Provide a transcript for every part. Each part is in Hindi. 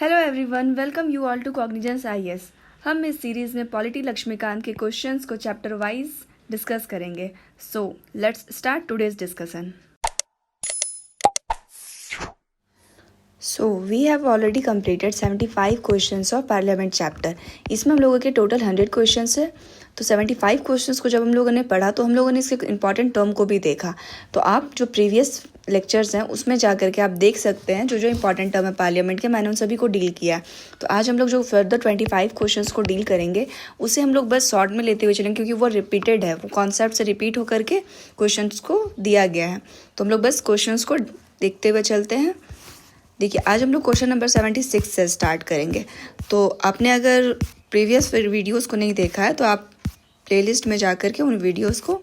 Hello everyone, welcome you all to Cognizance IAS. हम इस सीरीज़ में पॉलिटी लक्ष्मीकांत के क्वेश्चंस को चैप्टर वाइज डिस्कस करेंगे। So let's start today's discussion. So we have already completed 75 questions of parliament chapter. इसमें हम लोगों के टोटल 100 क्वेश्चंस है। तो 75 क्वेश्चंस को जब हम लोगों ने पढ़ा तो हम लोगों ने इसके इंपॉर्टेंट टर्म को भी देखा। तो आप जो प्रीवियस लेक्चर्स हैं उसमें जा करके आप देख सकते हैं जो जो इंपॉर्टेंट टर्म है पार्लियामेंट के, मैंने उन सभी को डील किया है। तो आज हम लोग जो फर्दर 25 क्वेश्चंस को डील करेंगे उसे हम लोग बस शॉर्ट में लेते हुए चलेंगे, क्योंकि वो रिपीटेड है, वो कॉन्सेप्ट से रिपीट होकर के क्वेश्चंस को दिया गया है। तो हम लोग बस क्वेश्चंस को देखते हुए चलते हैं। देखिए, आज हम लोग क्वेश्चन नंबर 76 से स्टार्ट करेंगे। तो आपने अगर प्रीवियस वीडियोस को नहीं देखा है तो आप प्लेलिस्ट में जा कर के उन वीडियोस को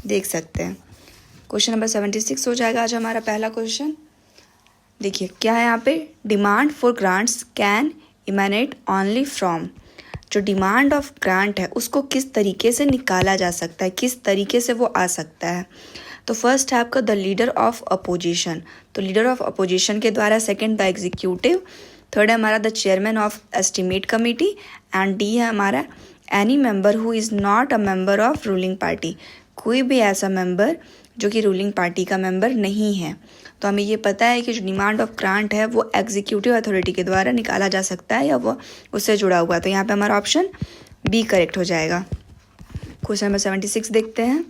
देख सकते हैं। क्वेश्चन नंबर 76 हो जाएगा आज हमारा पहला क्वेश्चन। देखिए क्या है यहाँ पे, demand for grants can emanate only from. जो डिमांड ऑफ ग्रांट है उसको किस तरीके से निकाला जा सकता है, किस तरीके से वो आ सकता है। तो फर्स्ट है आपका द लीडर ऑफ अपोजिशन, तो लीडर ऑफ अपोजिशन के द्वारा। Second the executive. थर्ड है हमारा the chairman of estimate committee. And D है हमारा any member who is not a member of ruling party, कोई भी ऐसा मेंबर जो कि रूलिंग पार्टी का मेंबर नहीं है। तो हमें ये पता है कि जो डिमांड ऑफ ग्रांट है वो एग्जीक्यूटिव अथॉरिटी के द्वारा निकाला जा सकता है या वो उससे जुड़ा हुआ है। तो यहाँ पे हमारा ऑप्शन बी करेक्ट हो जाएगा। क्वेश्चन नंबर 76 देखते हैं।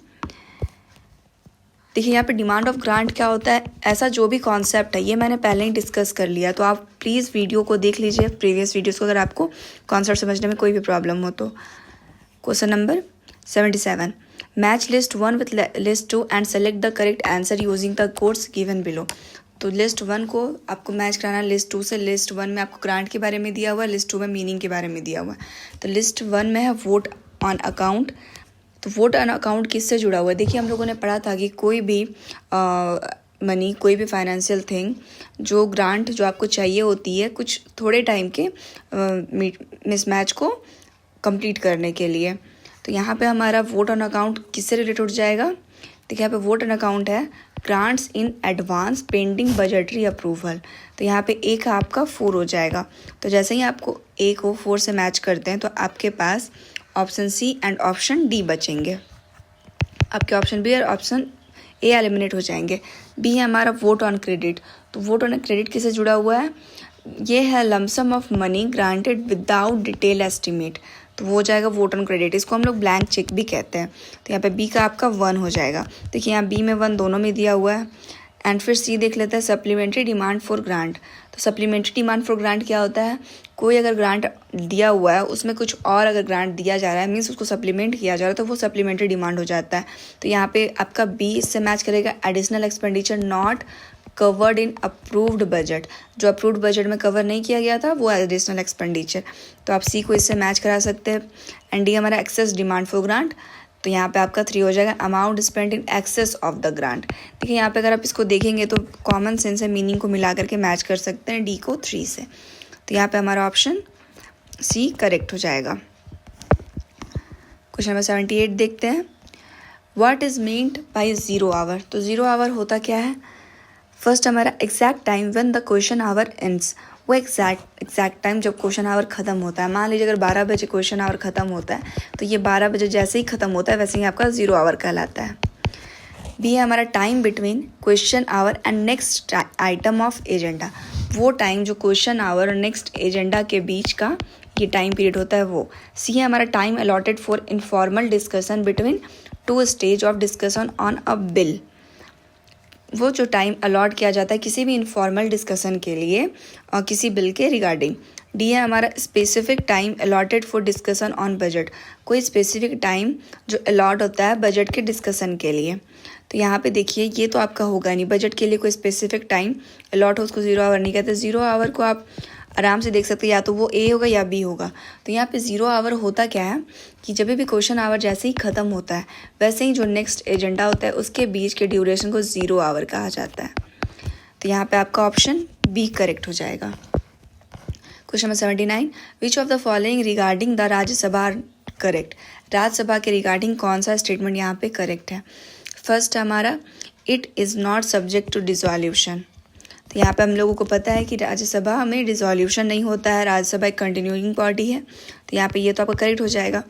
देखिए यहाँ पे डिमांड ऑफ ग्रांट क्या होता है, ऐसा जो भी कॉन्सेप्ट है ये मैंने पहले ही डिस्कस कर लिया। तो आप प्लीज़ वीडियो को देख लीजिए, प्रीवियस वीडियोस को, अगर आपको कॉन्सेप्ट समझने में कोई भी प्रॉब्लम हो तो। Question number 77, match list 1 with list 2 and select the correct answer using the codes given below. तो लिस्ट 1 को आपको मैच कराना लिस्ट 2 से। लिस्ट 1 में आपको ग्रांट के बारे में दिया हुआ है, लिस्ट 2 में मीनिंग के बारे में दिया हुआ है। तो लिस्ट 1 में है वोट ऑन अकाउंट। तो वोट ऑन अकाउंट किससे जुड़ा हुआ है, देखिए हम लोगों ने पढ़ा था कि कोई भी मनी, कोई भी फाइनेंशियल थिंग जो ग्रांट जो आपको चाहिए होती है कुछ थोड़े टाइम के मिसमैच को कंप्लीट करने के लिए। तो यहाँ पे हमारा वोट ऑन अकाउंट किससे रिलेटेड हो जाएगा। देखिए यहाँ पे वोट ऑन अकाउंट है grants in advance pending budgetary approval. तो यहाँ पे ए का आपका 4 हो जाएगा। तो जैसे ही आपको ए को 4 से मैच करते हैं तो आपके पास option C and option D बचेंगे। आपके ऑप्शन बी और ऑप्शन ए एलिमिनेट हो जाएंगे। बी है हमारा वोट ऑन क्रेडिट। तो वोट ऑन क्रेडिट किससे जुड़ा हुआ है, ये है lump sum of money granted without detail estimate. तो वो हो जाएगा वोट ऑन क्रेडिट, इसको हम लोग ब्लैंक चेक भी कहते हैं। तो यहाँ पे बी का आपका 1 हो जाएगा। देखिए यहाँ बी में 1 दोनों में दिया हुआ है। एंड फिर सी देख लेते हैं, सप्लीमेंट्री डिमांड फॉर ग्रांट। तो सप्लीमेंट्री डिमांड फॉर ग्रांट क्या होता है, कोई अगर ग्रांट दिया हुआ है उसमें कुछ और अगर ग्रांट दिया जा रहा है, मीन्स उसको सप्लीमेंट किया जा रहा है, तो वो सप्लीमेंट्री डिमांड हो जाता है। तो यहाँ पे आपका बी इससे मैच करेगा, additional expenditure not covered in approved budget. जो अप्रूव्ड बजट में कवर नहीं किया गया था वो एडिशनल एक्सपेंडिचर। तो आप सी को इससे मैच करा सकते हैं। एंड डी हमारा एक्सेस डिमांड फॉर ग्रांट। तो यहाँ पे आपका 3 हो जाएगा, amount spend in excess of the grant. देखिए यहाँ पे अगर आप इसको देखेंगे तो कॉमन सेंस है, मीनिंग को मिला करके मैच कर सकते हैं डी को 3 से। तो यहाँ पे हमारा ऑप्शन सी करेक्ट हो जाएगा। क्वेश्चन नंबर 78 देखते हैं। What is meant by 0 hour. तो 0 आवर होता क्या है, फर्स्ट हमारा exact time when the question hour ends. वो एग्जैक्ट टाइम जब क्वेश्चन आवर ख़त्म होता है। मान लीजिए अगर 12 बजे क्वेश्चन आवर ख़त्म होता है तो ये 12 बजे जैसे ही ख़त्म होता है वैसे ही आपका 0 आवर कहलाता है। बी है हमारा time between question our and next item of agenda. वो टाइम जो क्वेश्चन आवर और नेक्स्ट एजेंडा के बीच का ये टाइम पीरियड होता है वो। सी है हमारा time allotted for informal discussion between 2 stage of discussion on a bill. वो जो टाइम अलॉट किया जाता है किसी भी इनफॉर्मल डिस्कशन के लिए और किसी बिल के रिगार्डिंग। डी है हमारा specific time allotted for discussion on budget. कोई स्पेसिफिक टाइम जो अलॉट होता है बजट के डिस्कशन के लिए। तो यहाँ पे देखिए ये तो आपका होगा नहीं, बजट के लिए कोई स्पेसिफिक टाइम अलॉट हो उसको 0 आवर नहीं कहते। 0 आवर को आप आराम से देख सकते हैं, या तो वो ए होगा या बी होगा। तो यहाँ पे 0 आवर होता क्या है कि जब भी क्वेश्चन आवर जैसे ही ख़त्म होता है वैसे ही जो नेक्स्ट एजेंडा होता है उसके बीच के ड्यूरेशन को 0 आवर कहा जाता है। तो यहाँ पे आपका ऑप्शन बी करेक्ट हो जाएगा। Question number 79, which of the following regarding the Rajya Sabha correct. Rajya Sabha के रिगार्डिंग कौन सा स्टेटमेंट यहाँ पे करेक्ट है। फर्स्ट हमारा it is not subject to dissolution. तो तो यहाँ पे हम लोगों को पता है कि राज्यसभा में रिजोल्यूशन नहीं होता है, राज्यसभा एक कंटिन्यूइंग बॉडी है, तो यहाँ पे ये तो आपका करेक्ट हो जाएगा।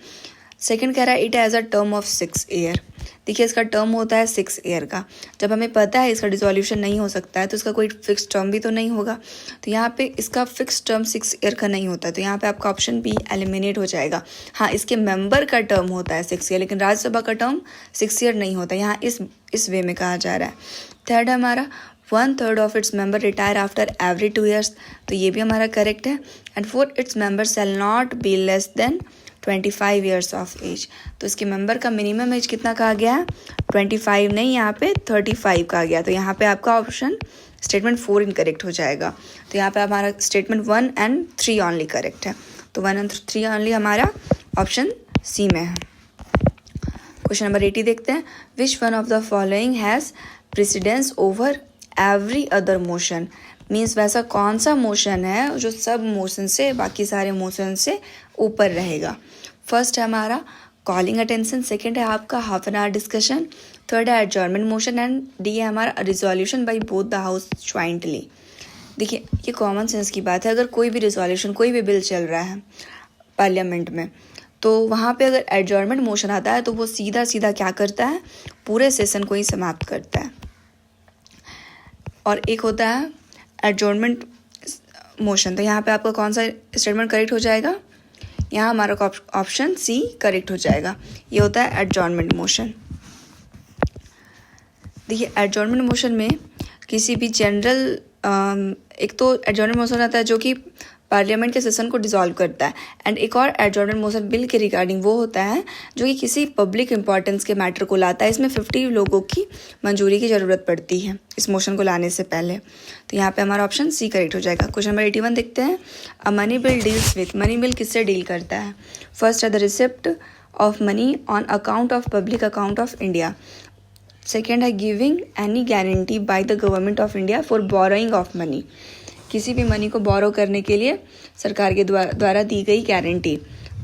सेकंड कह रहा है it has a term of 6 year. देखिए इसका टर्म होता है 6 ईयर का। जब हमें पता है इसका रिजोल्यूशन नहीं हो सकता है तो इसका कोई फिक्स टर्म भी तो नहीं होगा, तो यहाँ पे इसका फिक्स टर्म 6 ईयर का नहीं होता, तो यहाँ पे आपका ऑप्शन बी एलिमिनेट हो जाएगा। हाँ, इसके मेंबर का टर्म होता है 6 ईयर, लेकिन राज्यसभा का टर्म 6 ईयर नहीं होता, यहाँ इस वे में कहा जा रहा है। थर्ड है हमारा 1/3 of its member retire after every 2 years, तो ये भी हमारा करेक्ट है। And 4 its member shall not be less than 25 years of age, तो इसके मेंबर का मिनिमम एज कितना कहा गया है? 25 नहीं, यहाँ पे 35 कहा गया, तो यहाँ पे आपका ऑप्शन स्टेटमेंट 4 इनकरेक्ट हो जाएगा। तो यहाँ पे हमारा स्टेटमेंट 1 and 3 ओनली करेक्ट है, तो 1 and 3 ओनली हमारा ऑप्शन सी में है। क्वेश्चन नंबर 80 देखते हैं। Which one of the following has precedence over every other motion, means वैसा कौन सा मोशन है जो सब मोशन से, बाकी सारे मोशन से ऊपर रहेगा। फर्स्ट है हमारा कॉलिंग अटेंशन, सेकंड है आपका half an hour discussion, third है एडजॉर्नमेंट मोशन, एंड डी है हमारा resolution by both the house jointly. देखिए ये कॉमन सेंस की बात है, अगर कोई भी रिजोल्यूशन, कोई भी बिल चल रहा है पार्लियामेंट में, तो वहाँ पे अगर एडजॉर्नमेंट मोशन आता है तो वो सीधा सीधा क्या करता है? पूरे सेशन को ही समाप्त करता है। और एक होता है एडजॉर्नमेंट मोशन, तो यहाँ पे आपका कौन सा स्टेटमेंट करेक्ट हो जाएगा? यहाँ हमारा ऑप्शन सी करेक्ट हो जाएगा, ये होता है एडजॉर्नमेंट मोशन। देखिए एडजॉर्नमेंट मोशन में किसी भी जनरल एक तो एडजॉर्नमेंट मोशन आता है जो कि पार्लियामेंट के सेशन को डिसॉल्व करता है, एंड एक और एडजॉर्नमेंट मोशन बिल के रिगार्डिंग वो होता है जो कि किसी पब्लिक इंपॉर्टेंस के मैटर को लाता है। इसमें 50 लोगों की मंजूरी की ज़रूरत पड़ती है इस मोशन को लाने से पहले, तो यहाँ पे हमारा ऑप्शन सी करेक्ट हो जाएगा। क्वेश्चन नंबर 81 देखते हैं। A money bill deals with, money bill किससे डील करता है? फर्स्ट है the receipt of money on account of public account of India, second है giving any guarantee by the government of India for borrowing of money, किसी भी मनी को बोरो करने के लिए सरकार के द्वारा दी गई गारंटी।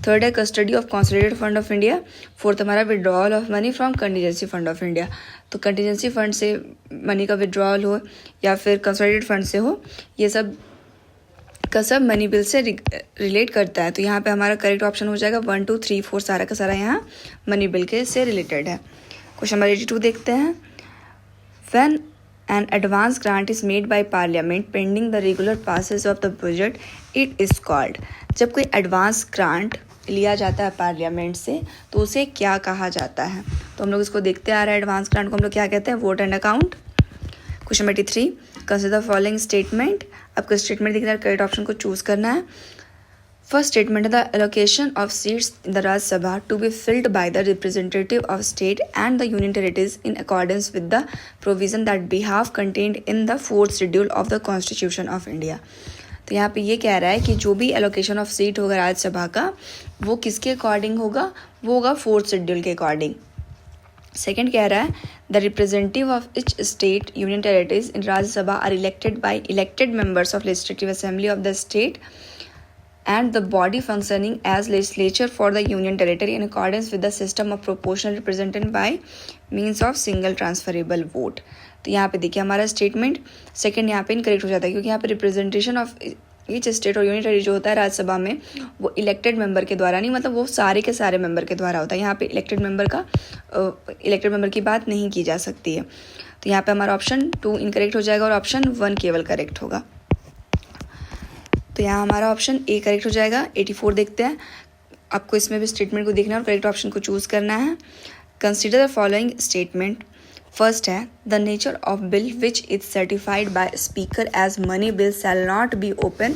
थर्ड है custody of consolidated fund of India, fourth हमारा withdrawal of money from contingency fund of India, तो कंटीजेंसी फंड से मनी का विड्रॉल हो या फिर कंसोलिडेटेड फंड से हो, ये सब का सब मनी बिल से रिलेट करता है, तो यहाँ पे हमारा करेक्ट ऑप्शन हो जाएगा 1 2 3 4 सारा का सारा यहाँ मनी बिल के से रिलेटेड है। क्वेश्चन नंबर 82 देखते हैं। When an advance grant is made by parliament pending the regular passage of the budget, it is called, जब कोई एडवांस ग्रांट लिया जाता है पार्लियामेंट से तो उसे क्या कहा जाता है? तो हम लोग इसको देखते आ रहे हैं, एडवांस ग्रांट को हम लोग क्या कहते हैं? Vote and account. Question 83, consider the following statement, आपको स्टेटमेंट दिख रहा है, करेक्ट ऑप्शन को चूज करना है। फर्स्ट स्टेटमेंट है the allocation of seats in the Rajya Sabha to be filled by the representative of state and the union territories in accordance with the provision that be have contained in the 4th schedule of the constitution of India. तो यहाँ पे ये कह रहा है कि जो भी एलोकेशन ऑफ सीट होगा राज्यसभा का वो किसके अकॉर्डिंग होगा? वो होगा 4th शेड्यूल के अकॉर्डिंग। सेकेंड कह रहा है the representative of each state union territories in Rajya Sabha are elected by elected members of legislative assembly of the state and the body functioning as legislature for the union territory in accordance with the system of proportional representation by means of single transferable vote। तो यहाँ पे देखिए हमारा स्टेटमेंट सेकंड यहाँ पे इनकरेक्ट हो जाता है, क्योंकि यहाँ पे रिप्रेजेंटेशन ऑफ ईच स्टेट और यूनियन टेरिटरी जो होता है राज्यसभा में वो इलेक्टेड मेंबर के द्वारा नहीं, मतलब वो सारे के सारे मेंबर के द्वारा होता है। यहाँ पे इलेक्टेड मेंबर की बात नहीं की जा सकती है, तो यहाँ पे हमारा ऑप्शन 2 इनकरेक्ट हो जाएगा और ऑप्शन 1 केवल करेक्ट होगा, तो यहाँ हमारा ऑप्शन ए करेक्ट हो जाएगा। 84 देखते हैं, आपको इसमें भी स्टेटमेंट को देखना है और करेक्ट ऑप्शन को चूज करना है। Consider the following statement. First है the nature of bill which is certified by speaker as money bill shall not be open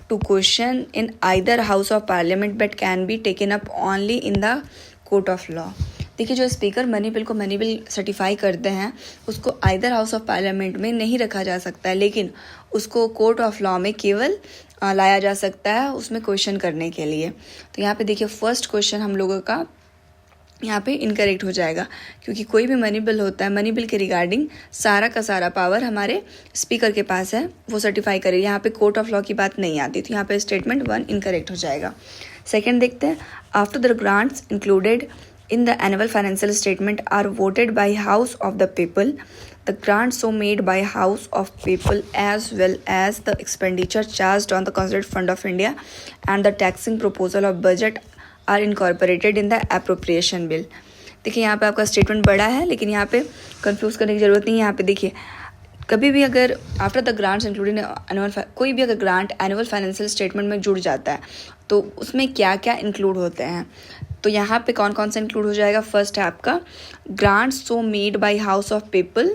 to question in either house of parliament but can be taken up only in the court of law. देखिए जो स्पीकर मनी बिल को मनी बिल सर्टिफाई करते हैं उसको आइदर हाउस ऑफ पार्लियामेंट में नहीं रखा जा सकता है, लेकिन उसको कोर्ट ऑफ लॉ में केवल लाया जा सकता है उसमें क्वेश्चन करने के लिए। तो यहाँ पे देखिए फर्स्ट क्वेश्चन हम लोगों का यहाँ पे इनकरेक्ट हो जाएगा, क्योंकि कोई भी मनी बिल होता है, मनी बिल के रिगार्डिंग सारा का सारा पावर हमारे स्पीकर के पास है, वो सर्टिफाई करे, यहाँ पे कोर्ट ऑफ लॉ की बात नहीं आती, तो यहाँ पे स्टेटमेंट 1 इनकरेक्ट हो जाएगा। सेकेंड देखते हैं, after the grants included in the annual financial statement are voted by House of the People, the grants so made by House of People as well as the expenditure charged on the Consolidated Fund of India and the taxing proposal of budget are incorporated in the appropriation bill. देखिए यहाँ पे आपका स्टेटमेंट बड़ा है, लेकिन यहाँ पे कंफ्यूज करने की ज़रूरत नहीं है. यहाँ पे देखिए कभी भी अगर after the grants including annual, कोई भी अगर ग्रांट एनुअल फाइनेंशियल स्टेटमेंट में जुड़ जाता है तो उसमें क्या क्या इंक्लूड होते हैं. तो यहाँ पे कौन कौन सा इंक्लूड हो जाएगा. फर्स्ट है आपका grants so made by house of people,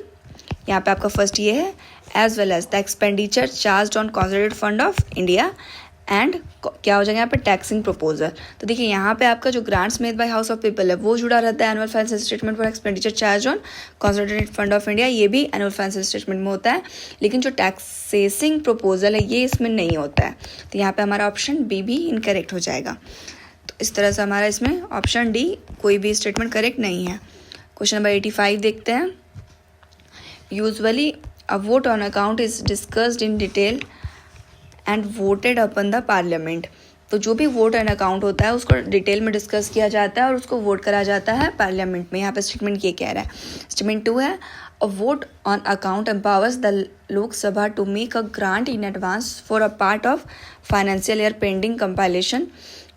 यहाँ पे आपका फर्स्ट ये है, as well as the expenditure charge on consolidated fund of India and क्या हो जाएगा यहाँ पे टैक्सिंग प्रपोजल. तो देखिए यहाँ पे आपका जो grants made by house of people है वो जुड़ा रहता है annual financial statement for expenditure charge on consolidated fund of India, ये भी एनुअल फाइनेंशियल स्टेटमेंट में होता है, लेकिन जो टैक्सेसिंग प्रपोजल है ये इसमें नहीं होता है. तो यहाँ पे हमारा ऑप्शन बी भी इनकरेक्ट हो जाएगा. तो इस तरह से हमारा इसमें ऑप्शन डी कोई भी स्टेटमेंट करेक्ट नहीं है. क्वेश्चन नंबर 85 देखते हैं. Usually a vote on account is discussed in detail and voted upon the parliament. तो जो भी वोट एंड अकाउंट होता है उसको डिटेल में डिस्कस किया जाता है और उसको वोट करा जाता है पार्लियामेंट में. यहाँ पे स्टेटमेंट ये कह रहा है. स्टेटमेंट 2 है, a vote on account empowers the Lok Sabha to make a grant in advance for a part of financial year pending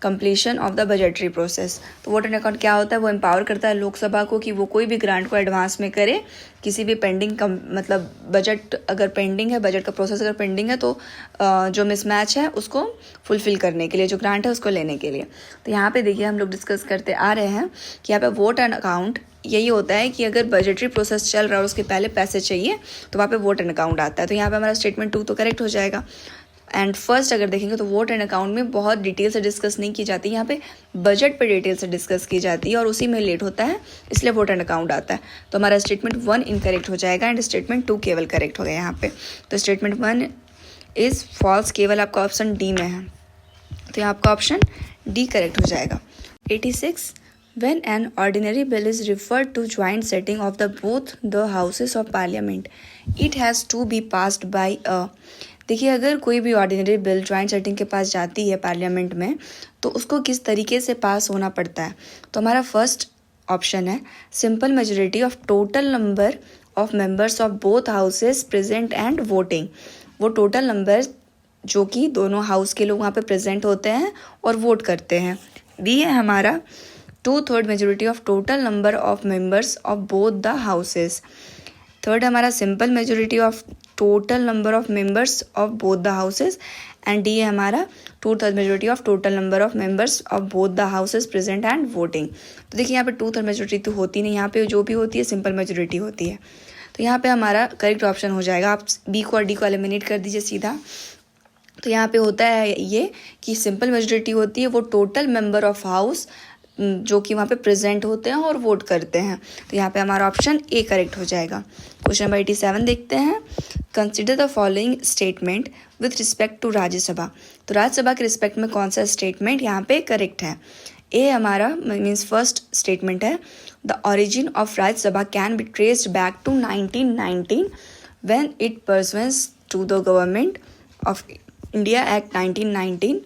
completion of the budgetary process. तो वोट एंड अकाउंट क्या होता है, वो एम्पावर करता है लोकसभा को कि वो कोई भी ग्रांट को एडवांस में करे, किसी भी पेंडिंग मतलब बजट अगर पेंडिंग है, बजट का प्रोसेस अगर पेंडिंग है तो जो मिसमैच है उसको फुलफिल करने के लिए, जो ग्रांट है उसको लेने के लिए. तो यहाँ पे देखिए हम लोग डिस्कस करते आ रहे हैं कि यहाँ पे वोट एंड अकाउंट यही होता है कि अगर बजटरी प्रोसेस चल रहा है और उसके पहले पैसे चाहिए तो वहाँ पे वोट एंड अकाउंट आता है. तो यहाँ पे हमारा स्टेटमेंट 2 तो करेक्ट हो जाएगा. एंड फर्स्ट अगर देखेंगे तो वोट एंड अकाउंट में बहुत डिटेल से डिस्कस नहीं की जाती, यहाँ पे बजट पे डिटेल से डिस्कस की जाती है और उसी में लेट होता है, इसलिए वोट एंड अकाउंट आता है. तो हमारा स्टेटमेंट 1 इनकरेक्ट हो जाएगा एंड स्टेटमेंट 2 केवल करेक्ट हो गया यहाँ पे. तो स्टेटमेंट 1 इज़ फॉल्स, केवल आपका ऑप्शन डी में है. तो यहाँ आपका ऑप्शन डी करेक्ट हो जाएगा. 86, when an ordinary bill is referred to joint setting of the both the houses of parliament, it has to be passed by a. देखिए अगर कोई भी ऑर्डिनरी बिल ज्वाइंट सेटिंग के पास जाती है पार्लियामेंट में तो उसको किस तरीके से पास होना पड़ता है. तो हमारा फर्स्ट ऑप्शन है simple majority of total number of members of both houses present and voting. वो टोटल नंबर जो कि दोनों हाउस के लोग वहाँ पे प्रेजेंट होते हैं और वोट करते हैं. बी है हमारा 2/3 majority of total number of members of both the houses. Third हमारा simple majority of total number of members of both the houses. And D है हमारा 2/3 majority of total number of members of both the houses present and voting. तो देखिए यहाँ पे 2/3 मेजोरिटी तो होती नहीं, यहाँ पे जो भी होती है सिंपल मेजोरिटी होती है. तो यहाँ पे हमारा करेक्ट ऑप्शन हो जाएगा. आप बी को और डी को एलिमिनेट कर दीजिए सीधा. तो यहाँ पे होता है ये कि सिंपल मेजोरिटी होती है वो टोटल मेंबर ऑफ हाउस जो कि वहाँ पे प्रेजेंट होते हैं और वोट करते हैं. तो यहाँ पे हमारा ऑप्शन ए करेक्ट हो जाएगा. क्वेश्चन नंबर 87 देखते हैं. Consider the following statement with respect to Rajya Sabha. तो राज्यसभा के रिस्पेक्ट में कौन सा स्टेटमेंट यहाँ पे करेक्ट है. ए हमारा मीन्स फर्स्ट स्टेटमेंट है the origin of Rajya Sabha can be traced back to 1919 when it pursuance to the government of India act 1919.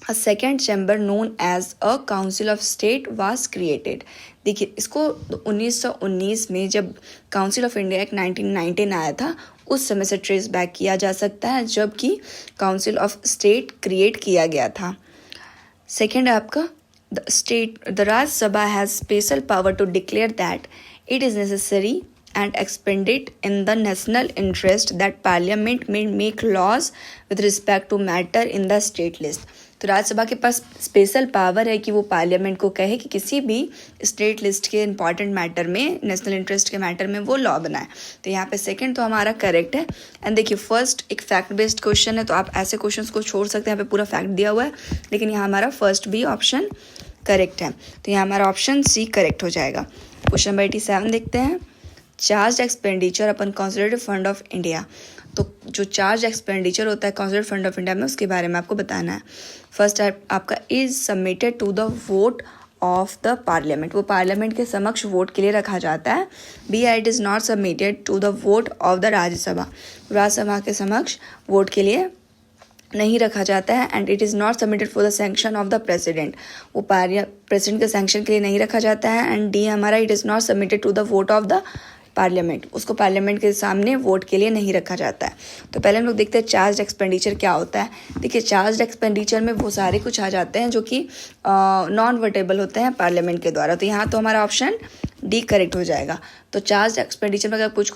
A second chamber known as a council of state was created. देखिए इसको 1919 में जब काउंसिल ऑफ इंडिया एक्ट 1919 आया था उस समय से ट्रेस बैक किया जा सकता है जबकि काउंसिल ऑफ स्टेट क्रिएट किया गया था. सेकेंड है आपका the Rajya Sabha has special power to declare that it is necessary and expend it in the national interest that parliament may make laws with respect to matter in the state list. तो राज्यसभा के पास स्पेशल पावर है कि वो पार्लियामेंट को कहे कि किसी भी स्टेट लिस्ट के इंपॉर्टेंट मैटर में, नेशनल इंटरेस्ट के मैटर में वो लॉ बनाए. तो यहाँ पे सेकंड तो हमारा करेक्ट है. एंड देखिए फर्स्ट एक फैक्ट बेस्ड क्वेश्चन है तो आप ऐसे क्वेश्चंस को छोड़ सकते हैं, यहाँ पे पूरा फैक्ट दिया हुआ है, लेकिन यहाँ हमारा फर्स्ट भी ऑप्शन करेक्ट है. तो यहाँ हमारा ऑप्शन सी करेक्ट हो जाएगा. क्वेश्चन नंबर 87 देखते हैं. Charge expenditure upon consolidated fund of India. तो जो चार्ज एक्सपेंडिचर होता है कंसोलिडेटेड फंड ऑफ इंडिया में उसके बारे में आपको बताना है. फर्स्ट आपका is submitted to the vote of the parliament. वो पार्लियामेंट के समक्ष वोट के लिए रखा जाता है. B it is not submitted to the vote of the Rajya Sabha. Rajya Sabha के समक्ष वोट के लिए नहीं रखा जाता है. And it is not submitted for the sanction of the president. वो प्रेसिडेंट के सैंक्शन के लिए नहीं रखा जाता है. एंड डी हमारा it is not submitted to the vote of the parliament, उसको पार्लियामेंट के सामने वोट के लिए नहीं रखा जाता है। तो पहले हम लोग देखते हैं चार्ज एक्सपेंडिचर क्या होता है। देखिए चार्ज एक्सपेंडिचर में वो सारे कुछ आ जाते हैं जो कि नॉन वोटेबल होते हैं पार्लियामेंट के द्वारा। तो यहाँ तो हमारा ऑप्शन डी करेक्ट हो जाएगा। तो चार्ज एक्सपेंडिचर में अगर कुछ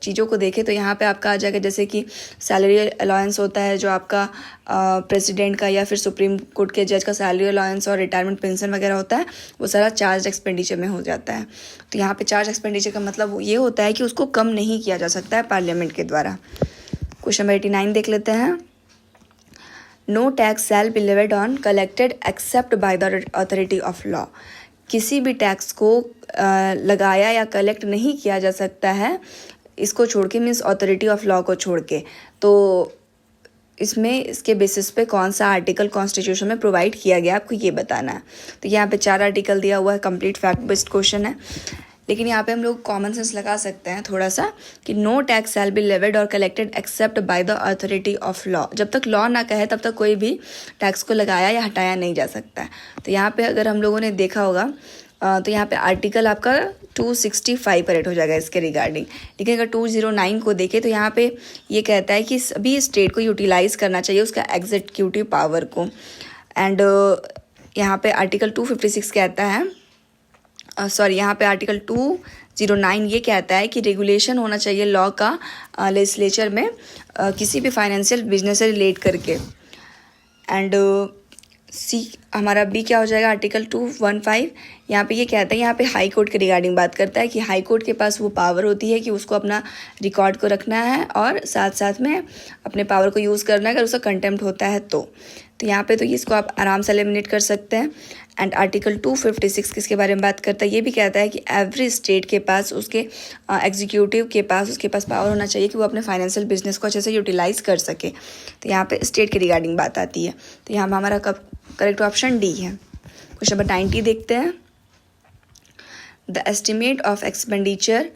चीज़ों को देखें तो यहाँ पे आपका आ जाएगा, जैसे कि सैलरी अलाउंस होता है जो आपका प्रेसिडेंट का या फिर सुप्रीम कोर्ट के जज का सैलरी अलाउंस और रिटायरमेंट पेंशन वगैरह होता है, वो सारा चार्ज एक्सपेंडिचर में हो जाता है। तो यहाँ पे चार्ज एक्सपेंडिचर का मतलब ये होता है कि उसको कम नहीं किया जा सकता है पार्लियामेंट के द्वारा। क्वेश्चन नंबर 89 देख लेते हैं। No tax shall be levied on collected except by the authority of law. किसी भी टैक्स को लगाया या कलेक्ट नहीं किया जा सकता है इसको छोड़ के, मीन्स अथॉरिटी ऑफ लॉ को छोड़ के। तो इसमें इसके बेसिस पे कौन सा आर्टिकल कॉन्स्टिट्यूशन में प्रोवाइड किया गया आपको ये बताना है। तो यहाँ पे 4 आर्टिकल दिया हुआ है, कंप्लीट फैक्ट बेस्ड क्वेश्चन है। लेकिन यहाँ पे हम लोग कॉमन सेंस लगा सकते हैं थोड़ा सा कि no tax shall be levied or collected except by the authority of law. जब तक लॉ ना कहे तब तक कोई भी टैक्स को लगाया या हटाया नहीं जा सकता है। तो यहाँ पे अगर हम लोगों ने देखा होगा तो यहाँ पे आर्टिकल आपका 265 परेट हो जाएगा इसके रिगार्डिंग। लेकिन अगर 209 को देखें तो यहाँ पे ये कहता है कि सभी स्टेट को यूटिलाइज करना चाहिए उसका एग्जीक्यूटिव पावर को। एंड यहाँ पे आर्टिकल 256 कहता है, यहाँ पे आर्टिकल 209 ये कहता है कि रेगुलेशन होना चाहिए लॉ का लेजिस्लेचर में किसी भी फाइनेंशियल बिजनेस से रिलेट करके। एंड सी हमारा बी क्या हो जाएगा, आर्टिकल 215 यहाँ पे ये कहता है, यहाँ पे हाई कोर्ट के रिगार्डिंग बात करता है कि हाई कोर्ट के पास वो पावर होती है कि उसको अपना रिकॉर्ड को रखना है और साथ साथ में अपने पावर को यूज़ करना है अगर उसका कंटेम्प्ट होता है तो यहाँ पे तो इसको आप आराम से एलिमिनेट कर सकते हैं। एंड आर्टिकल 256 किसके बारे में बात करता है, ये भी कहता है कि एवरी स्टेट के पास उसके एग्जीक्यूटिव के पास उसके पास पावर होना चाहिए कि वो अपने फाइनेंशियल बिजनेस को अच्छे से यूटिलाइज कर सके। तो यहाँ पे स्टेट के रिगार्डिंग बात आती है। तो यहाँ पर हमारा करेक्ट ऑप्शन डी है। क्वेश्चन नंबर 90 देखते हैं। The estimate of expenditure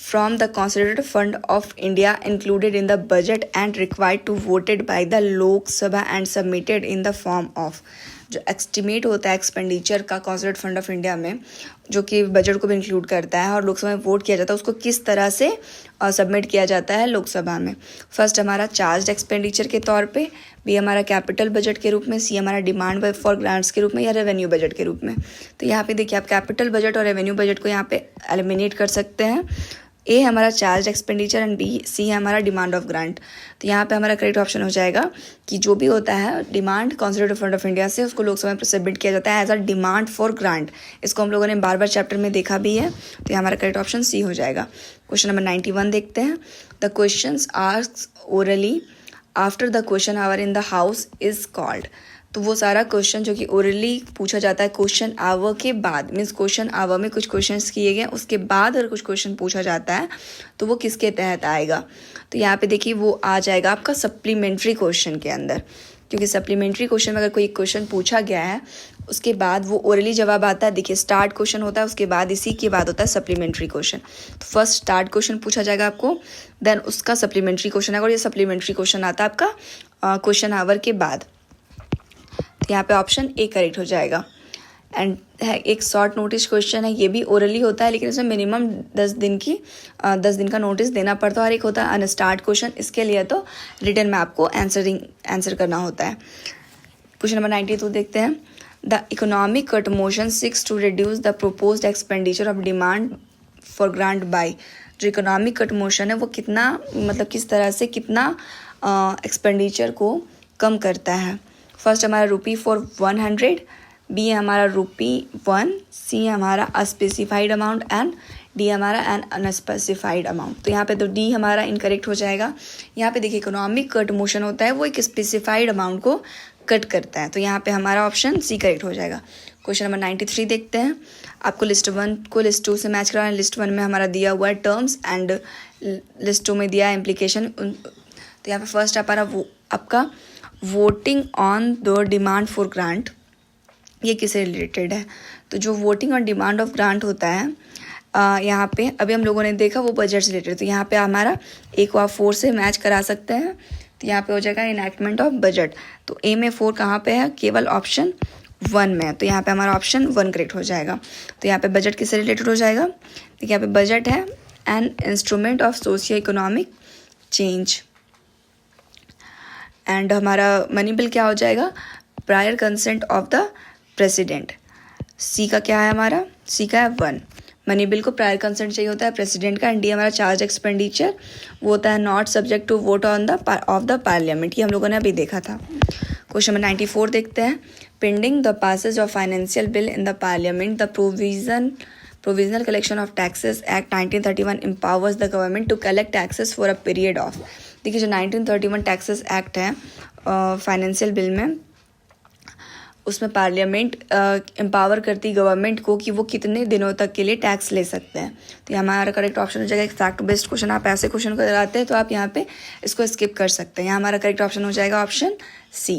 from the consolidated fund of India included in the budget and required to voted by the Lok Sabha and submitted in the form of। जो एस्टिमेट होता है एक्सपेंडिचर का कॉन्सोलिडेटेड फंड ऑफ इंडिया में जो कि बजट को भी इंक्लूड करता है और लोकसभा में वोट किया जाता है, उसको किस तरह से सबमिट किया जाता है लोकसभा में। फर्स्ट हमारा चार्ज एक्सपेंडिचर के तौर पे, बी हमारा कैपिटल बजट के रूप में, सी हमारा डिमांड फॉर ग्रांट्स के रूप में या रेवेन्यू बजट के रूप में। तो यहाँ पे देखिए आप कैपिटल बजट और रेवेन्यू बजट को यहाँ पे एलिमिनेट कर सकते हैं। ए हमारा charge expenditure and B C है हमारा डिमांड ऑफ ग्रांट। तो यहाँ पे हमारा करेक्ट ऑप्शन हो जाएगा कि जो भी होता है demand consolidated fund of India से उसको लोकसभा में सबमिट किया जाता है as a demand for grant. इसको हम लोगों ने बार बार चैप्टर में देखा भी है। तो हमारा करेक्ट ऑप्शन सी हो जाएगा। क्वेश्चन नंबर 91 देखते हैं। The questions asked orally after the question hour in the house is called. तो वो सारा क्वेश्चन जो कि ओरली पूछा जाता है क्वेश्चन आवर के बाद, मीन्स क्वेश्चन आवर में कुछ क्वेश्चंस किए गए उसके बाद अगर कुछ क्वेश्चन पूछा जाता है तो वो किसके तहत आएगा। तो यहाँ पे देखिए वो आ जाएगा आपका सप्लीमेंट्री क्वेश्चन के अंदर, क्योंकि सप्लीमेंट्री क्वेश्चन में अगर कोई क्वेश्चन पूछा गया है उसके बाद वो ओरली जवाब आता है। देखिए स्टार्ट क्वेश्चन होता है, उसके बाद इसी के बाद होता है सप्लीमेंट्री क्वेश्चन। तो फर्स्ट स्टार्ट क्वेश्चन पूछा जाएगा आपको, देन उसका सप्लीमेंट्री क्वेश्चन आएगा और ये सप्लीमेंट्री क्वेश्चन आता है आपका क्वेश्चन आवर के बाद। यहाँ पे ऑप्शन ए करेक्ट हो जाएगा। एंड एक शॉर्ट नोटिस क्वेश्चन है, ये भी ओरली होता है लेकिन इसमें मिनिमम 10 दिन का नोटिस देना पड़ता है। और एक होता है अनस्टार्ट क्वेश्चन, इसके लिए तो रिटर्न में आपको आंसर करना होता है। क्वेश्चन नंबर 92 देखते हैं। The economic cut motion six to reduce the proposed expenditure of demand for grant by. जो इकोनॉमिक कट मोशन है वो कितना मतलब किस तरह से कितना एक्सपेंडिचर को कम करता है। फर्स्ट हमारा रुपी फॉर 100, बी हमारा ₹1, सी हमारा अस्पेसिफाइड अमाउंट एंड डी हमारा एन अनस्पेसिफाइड अमाउंट। तो यहाँ पे तो डी हमारा इनकरेक्ट हो जाएगा। यहाँ पे देखिए इकोनॉमिक कट मोशन होता है वो एक स्पेसिफाइड अमाउंट को कट करता है। तो यहाँ पे हमारा ऑप्शन सी करेक्ट हो जाएगा। क्वेश्चन नंबर 93 देखते हैं। आपको लिस्ट 1 को लिस्ट 2 से मैच कराना है। लिस्ट 1 में हमारा दिया हुआ है टर्म्स एंड लिस्ट 2 में दिया है इम्प्लीकेशन। तो यहाँ पे फर्स्ट आपका voting on the demand for grant, ये किससे रिलेटेड है। तो जो voting on demand of grant होता है यहाँ पे अभी हम लोगों ने देखा वो बजट से रिलेटेड। तो यहाँ पे हमारा एक आप 4 से मैच करा सकते हैं। तो यहाँ पे हो जाएगा इनैक्टमेंट ऑफ बजट। तो ए में 4 कहाँ पे है, केवल ऑप्शन 1 में, तो यहाँ पे हमारा ऑप्शन 1 करेक्ट हो जाएगा। तो यहाँ पे बजट किससे रिलेटेड हो जाएगा? देखिए यहाँ पे बजट है an instrument of socio economic change, and हमारा मनी बिल क्या हो जाएगा? Prior consent of the president. C का क्या है हमारा? सी का है 1। मनी बिल को प्रायर कंसेंट चाहिए होता है प्रेसिडेंट का। एंड डी हमारा चार्ज एक्सपेंडिचर, वो होता है not subject to vote on the of the parliament. ये हम लोगों ने अभी देखा था। क्वेश्चन नंबर 94 देखते हैं। Pending the passage of financial bill in the parliament the provisional collection of taxes act 1931 empowers the government to collect taxes for a period of. देखिए जो 1931 टैक्सेस एक्ट है फाइनेंशियल बिल में, उसमें पार्लियामेंट एम्पावर करती गवर्नमेंट को कि वो कितने दिनों तक के लिए टैक्स ले सकते हैं। तो हमारा करेक्ट ऑप्शन हो जाएगा। एक फैक्ट बेस्ड क्वेश्चन आप ऐसे क्वेश्चन को कराते हैं तो आप यहाँ पे इसको स्किप कर सकते हैं। यहाँ हमारा करेक्ट ऑप्शन हो जाएगा ऑप्शन सी।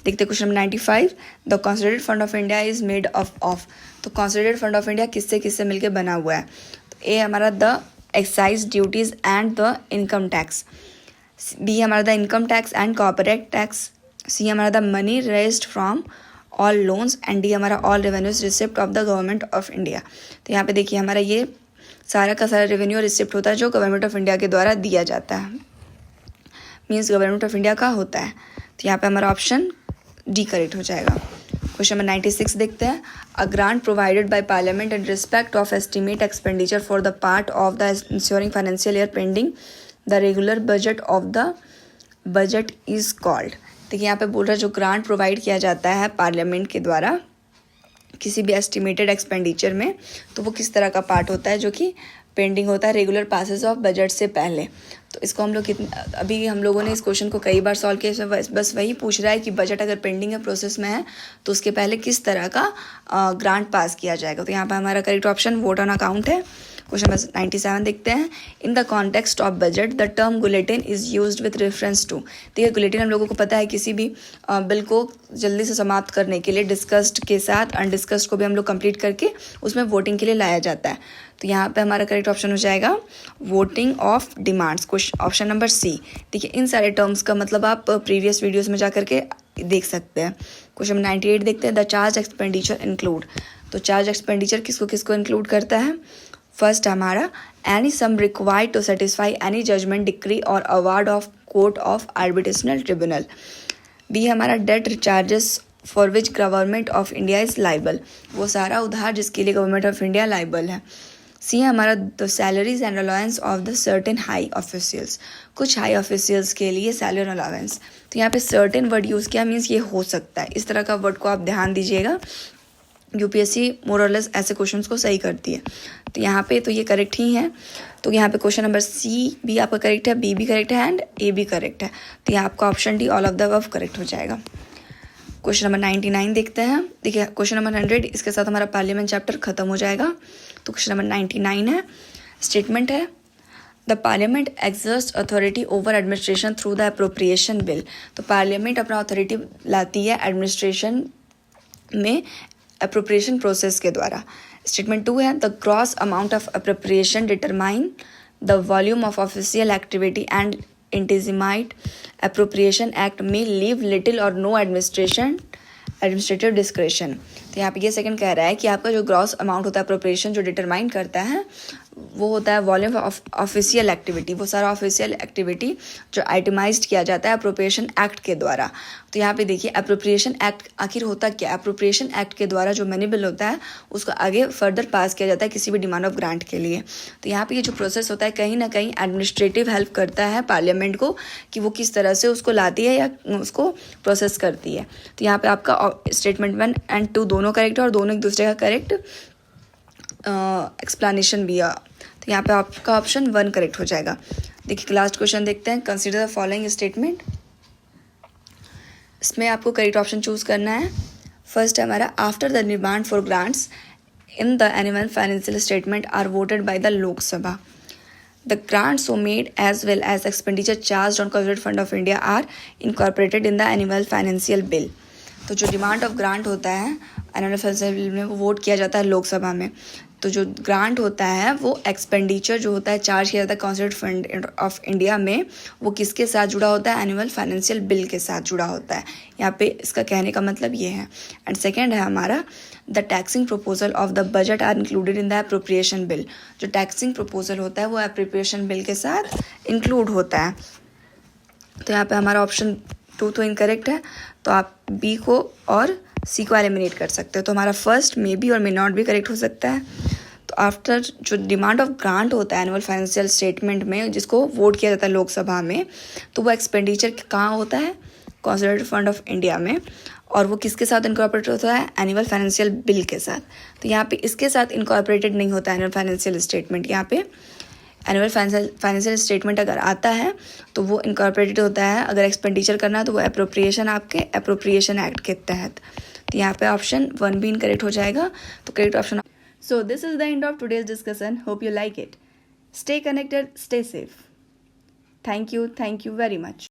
देखते हैं question number 95। The consolidated fund of India is made of. तो कॉन्सोलिडेटेड फंड ऑफ इंडिया किससे किससे मिलकर बना हुआ है? तो ए हमारा the excise duties and the income tax, B हमारा the income tax and corporate tax, C हमारा the money raised from all loans, and D हमारा all revenues receipt of the government of India. तो यहाँ पे देखिए हमारा ये सारा का सारा रेवेन्यू रिसिप्ट होता है जो गवर्नमेंट ऑफ इंडिया के द्वारा दिया जाता है, मीन्स गवर्नमेंट ऑफ इंडिया का होता है। तो यहाँ पे हमारा ऑप्शन डी करेक्ट हो जाएगा। क्वेश्चन नंबर 96 देखते हैं। A grant provided by parliament in respect of estimate expenditure for the part of the ensuring financial year pending the regular budget of the budget is called. देखिए यहाँ पे बोल रहा है जो ग्रांट प्रोवाइड किया जाता है पार्लियामेंट के द्वारा किसी भी एस्टिमेटेड एक्सपेंडिचर में, तो वो किस तरह का पार्ट होता है जो कि पेंडिंग होता है रेगुलर पासेस ऑफ बजट से पहले। तो इसको हम लोग अभी हम लोगों ने इस क्वेश्चन को कई बार सॉल्व किया। इसमें बस वही पूछ रहा है कि बजट अगर पेंडिंग है, प्रोसेस में है, तो उसके पहले किस तरह का ग्रांट पास किया जाएगा। तो यहाँ पर हमारा correct option vote on account है। क्वेश्चन नंबर 97 देखते हैं। In the context of budget the term bulletin is used with reference to. देखिए बुलेटिन हम लोगों को पता है किसी भी बिल को जल्दी से समाप्त करने के लिए डिस्कस्ड के साथ अनडिस्कस्ड को भी हम लोग कंप्लीट करके उसमें वोटिंग के लिए लाया जाता है। तो यहाँ पे हमारा करेक्ट ऑप्शन हो जाएगा voting of demands, option number C. देखिए इन सारे टर्म्स का मतलब आप प्रीवियस वीडियोस में जा करके देख सकते हैं। क्वेश्चन नंबर 98 देखते हैं। The charge expenditure include. तो चार्ज एक्सपेंडिचर किसको किसको इंक्लूड करता है? फर्स्ट हमारा any sum required to satisfy any judgment decree or award of court of arbitrational tribunal. B हमारा debt charges for which government of India is liable, वो सारा उधार जिसके लिए गवर्नमेंट ऑफ इंडिया लाइबल है। सी हमारा the salaries and allowance of the certain high officials, कुछ हाई ऑफिशियल्स के लिए सैलरी अलाउंस। तो यहाँ पे सर्टेन वर्ड यूज़ किया, मीन्स ये हो सकता है, इस तरह का वर्ड को आप ध्यान दीजिएगा। यूपीएससी मोरलेस ऐसे क्वेश्चंस को सही करती है। तो यहाँ पे तो ये करेक्ट ही है। तो यहाँ पे क्वेश्चन नंबर सी भी आपका करेक्ट है, बी भी करेक्ट है एंड ए भी करेक्ट है। तो यहाँ आपका option D all of the above correct हो जाएगा। क्वेश्चन नंबर 99 देखते हैं। देखिए क्वेश्चन नंबर 100, इसके साथ हमारा पार्लियामेंट चैप्टर खत्म हो जाएगा। तो क्वेश्चन नंबर 99 है, स्टेटमेंट है the parliament exerts authority over administration through the appropriation bill. तो पार्लियामेंट अपना अथॉरिटी लाती है एडमिनिस्ट्रेशन में अप्रोप्रिएशन प्रोसेस के द्वारा। स्टेटमेंट 2 है the gross amount of appropriation determine the volume of official activity and इंटीजिमाइट appropriation act may leave little or no administrative discretion. तो यहाँ पे ये सेकंड कह रहा है कि आपका जो ग्रॉस अमाउंट होता है अप्रोप्रिएशन जो डिटरमाइन करता है वो होता है वॉल्यूम ऑफ ऑफिशियल एक्टिविटी, वो सारा ऑफिशियल एक्टिविटी जो आइटमाइज्ड किया जाता है अप्रोप्रिएशन एक्ट के द्वारा। तो यहाँ पे देखिए अप्रोप्रिएशन एक्ट आखिर होता क्या है? अप्रोप्रिएशन एक्ट के द्वारा जो मनी बिल होता है उसको आगे फर्दर पास किया जाता है किसी भी डिमांड ऑफ ग्रांट के लिए। तो यहाँ पे ये जो प्रोसेस होता है कहीं ना कहीं एडमिनिस्ट्रेटिव हेल्प करता है पार्लियामेंट को कि वो किस तरह से उसको लाती है या उसको प्रोसेस करती है। तो यहाँ पे आपका स्टेटमेंट 1 एंड 2 दोनों करेक्ट है और दोनों एक दूसरे का करेक्ट एक्सप्लेनेशन भी है। तो यहाँ पे आपका ऑप्शन 1 करेक्ट हो जाएगा। देखिए लास्ट क्वेश्चन देखते हैं। Consider the following statement. इसमें आपको करेक्ट ऑप्शन चूज करना है। फर्स्ट है हमारा after the demand for grants in the annual financial statement are voted by the Lok Sabha the grants so made as well as expenditure charged on consolidated fund of India are incorporated in the annual financial bill। तो जो डिमांड ऑफ ग्रांट होता है एनुअल फाइनेंशियल बिल में वो वोट किया जाता है लोकसभा में। तो तो जो ग्रांट होता है वो एक्सपेंडिचर जो होता है चार्ज किया जाता है कॉन्सोलिडेटेड फंड ऑफ इंडिया में, वो किसके साथ जुड़ा होता है? एनुअल फाइनेंशियल बिल के साथ जुड़ा होता है। यहाँ पे इसका कहने का मतलब ये है। एंड सेकेंड है हमारा the taxing proposal of the budget are included in the appropriation bill. जो टैक्सिंग प्रपोजल होता है वो अप्रोप्रिएशन बिल के साथ इंक्लूड होता है। तो यहाँ पे हमारा ऑप्शन 2 तो इनकरेक्ट है, तो आप बी को और सी को एलिमिनेट कर सकते हो। तो हमारा फर्स्ट मे बी और मे नॉट भी करेक्ट हो सकता है। तो आफ्टर जो डिमांड ऑफ ग्रांट होता है एनुअल फाइनेंशियल स्टेटमेंट में, जिसको वोट किया जाता है लोकसभा में, तो वो एक्सपेंडिचर कहाँ होता है? कॉन्सोलिडेटेड फंड ऑफ इंडिया में। और वो किसके साथ इनकॉर्पोरेटेड होता है? एनुअल फाइनेंशियल बिल के साथ। तो यहाँ पे इसके साथ इनकॉर्पोरेटेड नहीं होता है एनुअल फाइनेंशियल स्टेटमेंट। यहाँ पे एनुअल फाइनेंशियल स्टेटमेंट अगर आता है तो वो इनकॉर्पोरेटेड होता है। अगर एक्सपेंडिचर करना है तो वो अप्रोप्रिएशन आपके अप्रोप्रिएशन एक्ट के तहत। तो यहाँ पे ऑप्शन 1 भी इनकरेक्ट हो जाएगा। तो correct option. So this is the end of today's discussion. Hope you like it. Stay connected, stay safe. Thank you very much.